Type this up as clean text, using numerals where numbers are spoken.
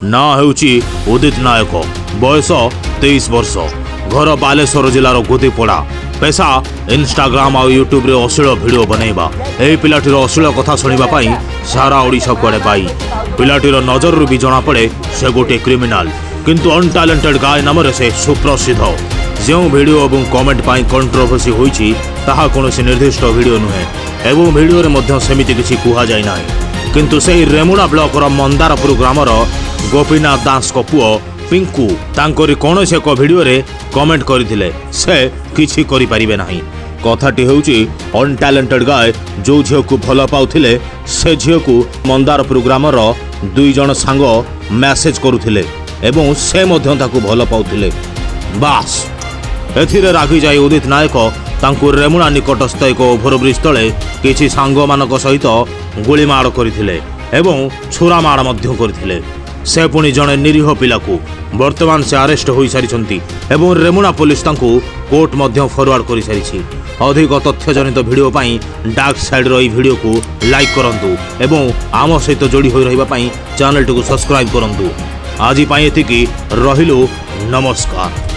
ना हेउची उदित नायक, बयस 23 वर्ष, घर बालेश्वर जिलार गोदीपड़ा, पेशा इंस्टाग्राम और यूट्यूब रे अश्लील भिडियो बनैबा। एही पिलाटीर अश्लील कथा शुणिबा पई सारा ओडिशा कुआडे पाई। पिलाटीर नजर भी जना पड़े से गोटे क्रिमिनाल, किंतु अनटैलेंटेड गाय नाम से सुप्रसिद्ध। जो भिडियो और कमेंट पाई कंट्रोवर्सी होईची ताहा कोनोसी निर्दिष्ट भिडियो नुहे एवं भिडियो रे मध्य सेमिति किछि कुहा जाय नाही। किंतु सेही रेमुणा ब्लॉकर मंदारपुर ग्रामर गोपीनाथ दास को पुओ पिंकू तांकोरी कौनसी एक भिडियो रे कमेंट करथिले से किछि करि परिबे नाही। कथाटी हेउची अनटैलेंटेड गाय जो झियो को भल पाउथिले से झियो को मंदारपुर ग्रामर 2 जण सांग मेसेज करुथिले एवं से मध्य ताकू भल पाउथिले। बास एथिरे रागी जाई उदित नायक तांकू रेमुणा निकटस्थ एक ओभरब्रिज तले किछि सांग मानक सहित गुलीमाड़ करथिले एवं छुरामाड़ मध्य करथिले। से पुणी जड़े निरीह पिला को वर्तमान से अरेस्ट हो सारी एवं रेमुणा पुलिस तांकू कोर्ट मध्य फॉरवर्ड कर सारी। अधिक तथ्य जनित वीडियो पाई डार्क साइड रही वीडियो को लाइक करंतु एवं आम सहित जोड़ी हो रहिबा पाई चैनल को सब्सक्राइब करंतु। आज पाई एतिकी रहिलु, नमस्कार।